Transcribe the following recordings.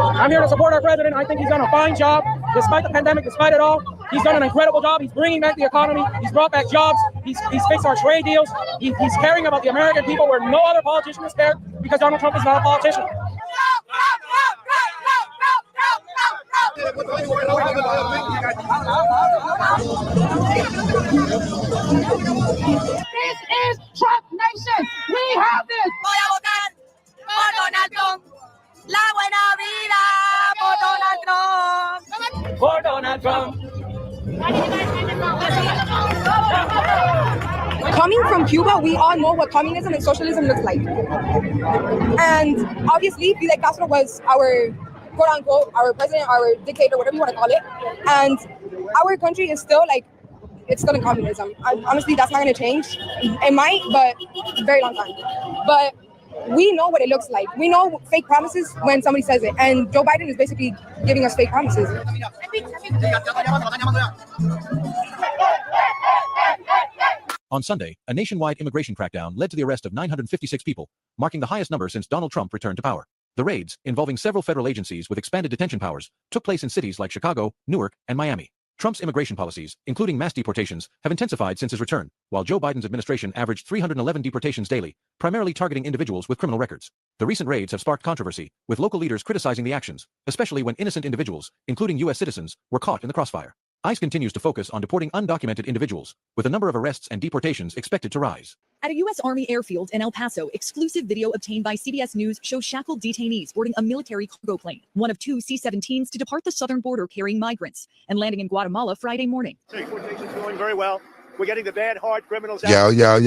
I'm here to support our president. I think he's done a fine job, despite the pandemic, despite it all. He's done an incredible job. He's bringing back the economy. He's brought back jobs. He's fixed our trade deals. He's caring about the American people where no other politician is cared, because Donald Trump is not a politician. This is Trump Nation. We have this. Voy a votar por Donald Trump. La buena vida por Donald Trump. For Donald Trump. Coming from Cuba, we all know what communism and socialism looks like. And obviously, Fidel Castro was our quote unquote, our president, our dictator, whatever you want to call it. And our country is still like, it's still in communism. Honestly, that's not going to change. It might, but very long time. But we know what it looks like. We know fake promises when somebody says it. And Joe Biden is basically giving us fake promises. On Sunday, a nationwide immigration crackdown led to the arrest of 956 people, marking the highest number since Donald Trump returned to power. The raids, involving several federal agencies with expanded detention powers, took place in cities like Chicago, Newark, and Miami. Trump's immigration policies, including mass deportations, have intensified since his return, while Joe Biden's administration averaged 311 deportations daily, primarily targeting individuals with criminal records. The recent raids have sparked controversy, with local leaders criticizing the actions, especially when innocent individuals, including U.S. citizens, were caught in the crossfire. ICE continues to focus on deporting undocumented individuals, with the number of arrests and deportations expected to rise. At a U.S. Army airfield in El Paso, exclusive video obtained by CBS News shows shackled detainees boarding a military cargo plane, one of two C-17s to depart the southern border carrying migrants, and landing in Guatemala Friday morning. Deportation's going very well. We're getting the bad, hard criminals out. Yo.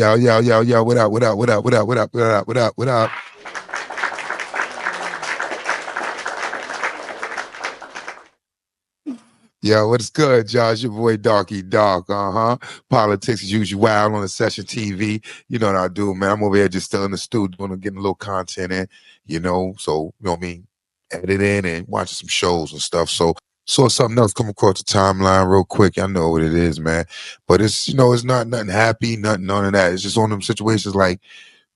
What up? Yo, what's good, Josh? Your boy Darky Dark, Politics as usual on the Session TV. You know what I do, man. I'm over here just still in the studio getting a little content in, so, you know what I mean, editing and watching some shows and stuff. So, saw something else come across the timeline real quick. I know what it is, man. But it's, it's not nothing happy, none of that. It's just one of them situations like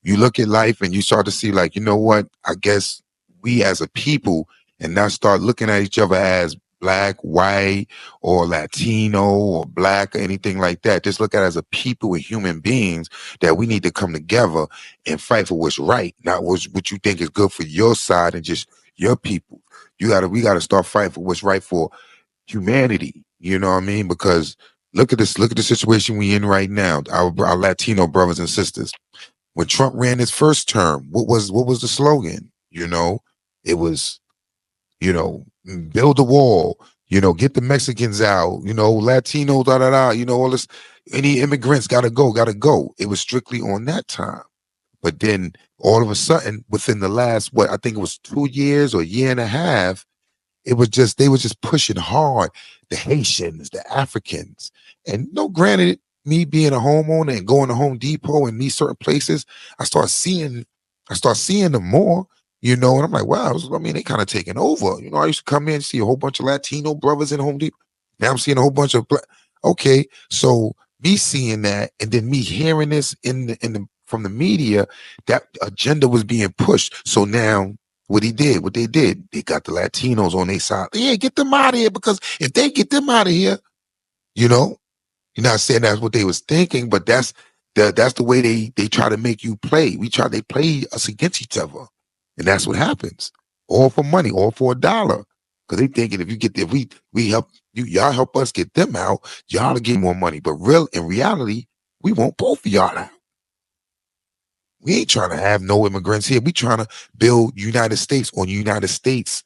you look at life and you start to see like, you know what? I guess we as a people and now start looking at each other as Black, white, or Latino, or Black, or anything like that. Just look at it as a people and human beings that we need to come together and fight for what's right, not what you think is good for your side and just your people. We gotta start fighting for what's right for humanity. You know what I mean? Because look at this. Look at the situation we in right now. Our Latino brothers and sisters. When Trump ran his first term, what was the slogan? It was, build a wall, get the Mexicans out, Latinos, all this, any immigrants gotta go. It was strictly on that time. But then all of a sudden, within the last, I think it was 2 years or a year and a half, they were just pushing hard, the Haitians, the Africans. And granted, me being a homeowner and going to Home Depot and these certain places, I start seeing them more. And I'm like, wow, they kind of taking over. I used to come in and see a whole bunch of Latino brothers in Home Depot. Now I'm seeing a whole bunch of okay, so me seeing that and then me hearing this from the media, that agenda was being pushed. So now what they did, they got the Latinos on their side. Yeah, get them out of here, because if they get them out of here, you're not saying that's what they was thinking, but that's the way they try to make you play. They play us against each other. And that's what happens. All for money, all for a dollar. Because they thinking if we help you, y'all help us get them out, y'all to get more money. But in reality, we want both of y'all out. We ain't trying to have no immigrants here. We trying to build United States on United States,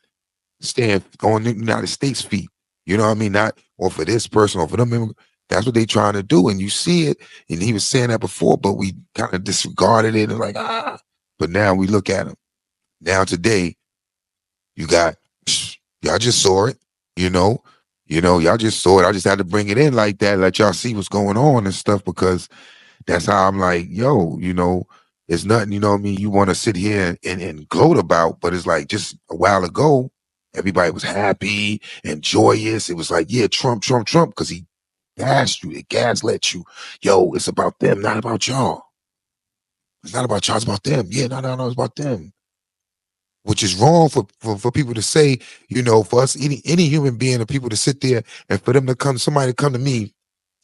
stand on the United States feet. You know what I mean? Not or for this person or for them immigrants. That's what they trying to do. And you see it. And he was saying that before, but we kind of disregarded it and like, But now we look at him. Now today, y'all just saw it, y'all just saw it. I just had to bring it in like that, let y'all see what's going on and stuff, because that's how I'm like, it's nothing, you want to sit here and gloat about, but it's like just a while ago, everybody was happy and joyous. It was like, yeah, Trump, because he gas you, they gaslit you. Yo, it's about them, not about y'all. It's not about y'all, it's about them. Yeah, no, it's about them. Which is wrong for people to say, you know, for us, any human being, or people to sit there and for them to come, somebody to come to me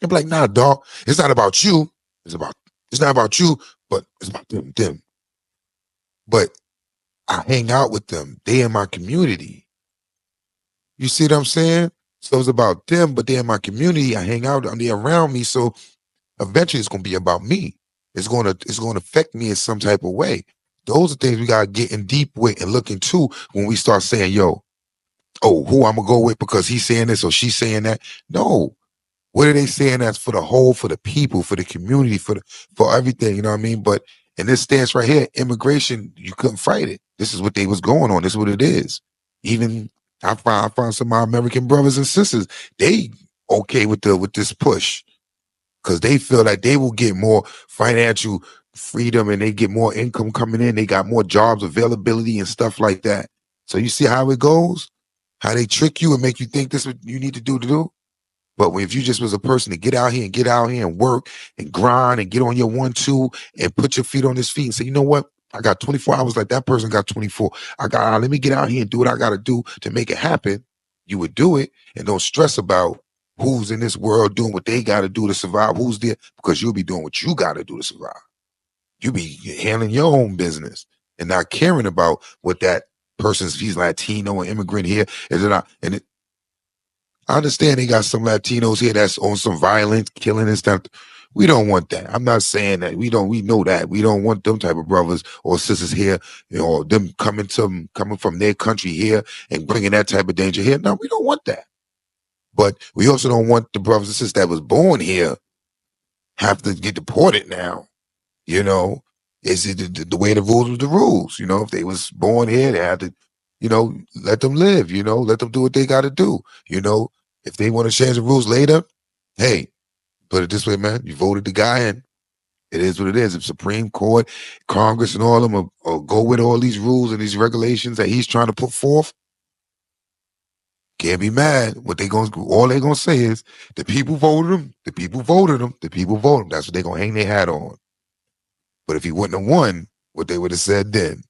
and be like, nah, dog, it's not about you. It's not about you, but it's about them. But I hang out with them. They in my community. You see what I'm saying? So it's about them, but they're in my community. I hang out, they're around me. So eventually it's gonna be about me. It's gonna affect me in some type of way. Those are things we gotta get in deep with and look into when we start saying, yo, oh, who I'm gonna go with because he's saying this or she's saying that. No. What are they saying? That's for the whole, for the people, for the community, for everything, you know what I mean? But in this stance right here, immigration, you couldn't fight it. This is what they was going on. This is what it is. Even I find some of my American brothers and sisters, they okay with this push because they feel like they will get more financial freedom and they get more income coming in. They got more jobs availability and stuff like that. So you see how it goes? How they trick you and make you think this is what you need to do. But if you just was a person to get out here and work and grind and get on your 1-2 and put your feet on his feet and say, you know what? I got 24 hours like that person got 24. Let me get out here and do what I got to do to make it happen. You would do it and don't stress about who's in this world doing what they got to do to survive, who's there, because you'll be doing what you got to do to survive. You'll be handling your own business and not caring about what that person's, he's Latino or immigrant here, is it not? And I understand they got some Latinos here that's on some violence, killing and stuff. We don't want that. I'm not saying that. We know that. We don't want them type of brothers or sisters here, you know, or them coming from their country here and bringing that type of danger here. No, we don't want that. But we also don't want the brothers and sisters that was born here have to get deported now. You know, is it the way the rules are the rules? You know, if they was born here, they had to, you know, let them live, you know, let them do what they got to do. You know, if they want to change the rules later, hey, put it this way, man, you voted the guy in. It is what it is. If Supreme Court, Congress, and all of them will go with all these rules and these regulations that he's trying to put forth, can't be mad. All they gonna say is the people voted him, the people voted him, the people voted him. That's what they gonna hang their hat on. But if he wouldn't have won, what they would have said then.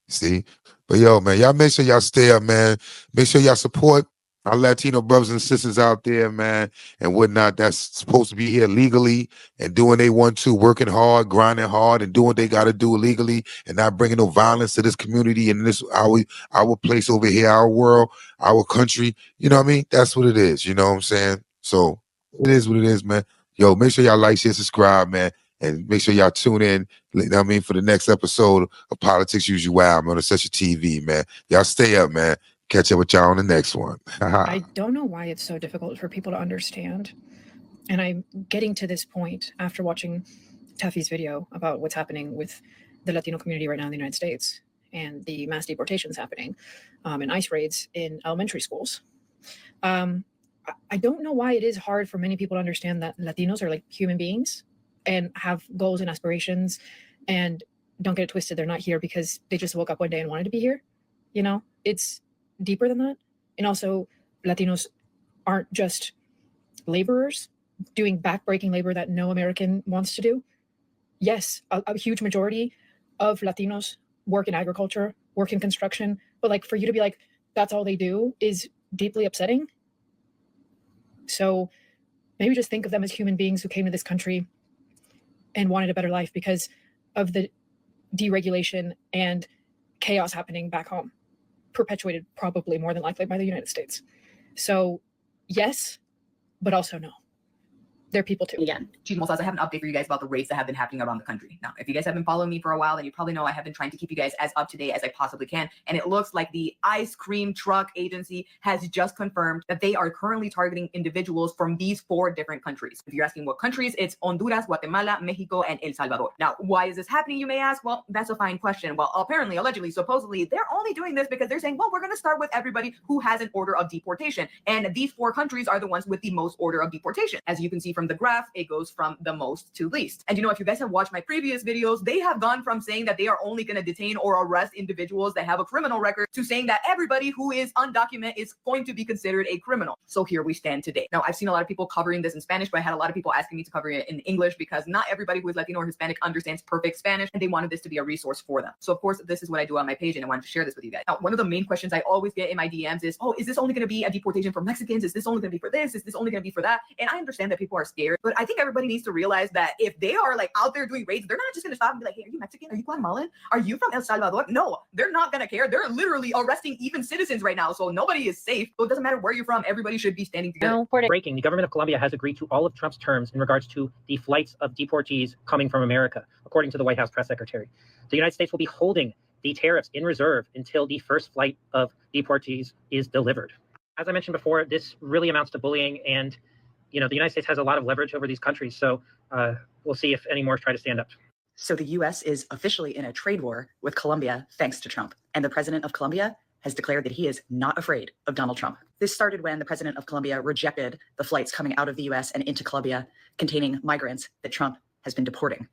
See? But yo, man, y'all make sure y'all stay up, man. Make sure y'all support our Latino brothers and sisters out there, man, and whatnot that's supposed to be here legally and doing they want to, working hard, grinding hard, and doing what they got to do legally and not bringing no violence to this community and this our place over here, our world, our country. You know what I mean? That's what it is. You know what I'm saying? So it is what it is, man. Yo, make sure y'all like, share, subscribe, man. And make sure y'all tune in, you know what I mean, for the next episode of Politics Usual on the Session TV, man. Y'all stay up, man. Catch up with y'all on the next one. I don't know why it's so difficult for people to understand. And I'm getting to this point after watching Taffy's video about what's happening with the Latino community right now in the United States and the mass deportations happening and ICE raids in elementary schools. I don't know why it is hard for many people to understand that Latinos are like human beings and have goals and aspirations, and don't get it twisted. They're not here because they just woke up one day and wanted to be here. You know, it's deeper than that. And also Latinos aren't just laborers doing backbreaking labor that no American wants to do. Yes, a huge majority of Latinos work in agriculture, work in construction, but like for you to be like, that's all they do is deeply upsetting. So maybe just think of them as human beings who came to this country and wanted a better life because of the deregulation and chaos happening back home, perpetuated probably more than likely by the United States. So yes, but also no. They're people too. Again, Chismosas, I have an update for you guys about the raids that have been happening around the country. Now, if you guys have been following me for a while, then you probably know I have been trying to keep you guys as up to date as I possibly can. And it looks like the ice cream truck agency has just confirmed that they are currently targeting individuals from these 4 different countries. If you're asking what countries, it's Honduras, Guatemala, Mexico, and El Salvador. Now, why is this happening, you may ask? Well, that's a fine question. Well, apparently, allegedly, supposedly, they're only doing this because they're saying, well, we're going to start with everybody who has an order of deportation. And these 4 countries are the ones with the most order of deportation. As you can see from the graph, it goes from the most to least. And you know, if you guys have watched my previous videos, they have gone from saying that they are only going to detain or arrest individuals that have a criminal record to saying that everybody who is undocumented is going to be considered a criminal. So here we stand today. Now, I've seen a lot of people covering this in Spanish, but I had a lot of people asking me to cover it in English because not everybody who is Latino or Hispanic understands perfect Spanish, and they wanted this to be a resource for them. So of course, this is what I do on my page, and I wanted to share this with you guys. Now, one of the main questions I always get in my DMs is, oh, is this only going to be a deportation for Mexicans? Is this only going to be for this? Is this only going to be for that? And I understand that people are scared, but I think everybody needs to realize that if they are like out there doing raids, they're not just going to stop and be like, hey, are you Mexican? Are you Guatemalan? Are you from El Salvador? No, they're not going to care. They're literally arresting even citizens right now. So nobody is safe. So it doesn't matter where you're from. Everybody should be standing together. Breaking, the government of Colombia has agreed to all of Trump's terms in regards to the flights of deportees coming from America, according to the White House press secretary. The United States will be holding the tariffs in reserve until the first flight of deportees is delivered. As I mentioned before, this really amounts to bullying, and you know, the United States has a lot of leverage over these countries, so we'll see if any more try to stand up. So the U.S. is officially in a trade war with Colombia thanks to Trump, and the president of Colombia has declared that he is not afraid of Donald Trump. This started when the president of Colombia rejected the flights coming out of the U.S. and into Colombia containing migrants that Trump has been deporting.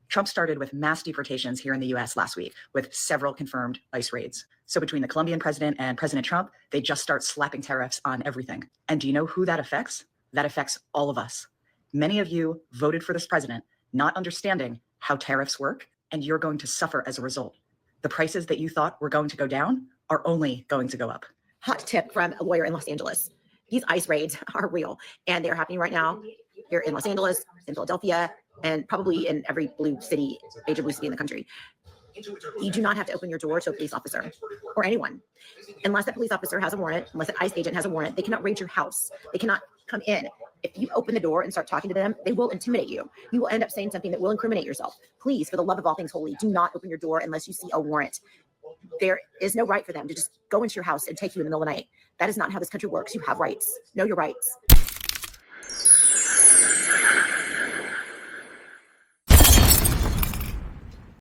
Trump started with mass deportations here in the U.S. last week with several confirmed ICE raids. So between the Colombian president and President Trump, they just start slapping tariffs on everything. And do you know who that affects? That affects all of us. Many of you voted for this president not understanding how tariffs work, and you're going to suffer as a result. The prices that you thought were going to go down are only going to go up. Hot tip from a lawyer in Los Angeles. These ICE raids are real, and they're happening right now here in Los Angeles, in Philadelphia, and probably in every major blue city in the country. You do not have to open your door to a police officer or anyone. Unless that police officer has a warrant, unless an ICE agent has a warrant, they cannot raid your house. They cannot come in. If you open the door and start talking to them, they will intimidate you. You will end up saying something that will incriminate yourself. Please, for the love of all things holy, do not open your door unless you see a warrant. There is no right for them to just go into your house and take you in the middle of the night. That is not how this country works. You have rights. Know your rights.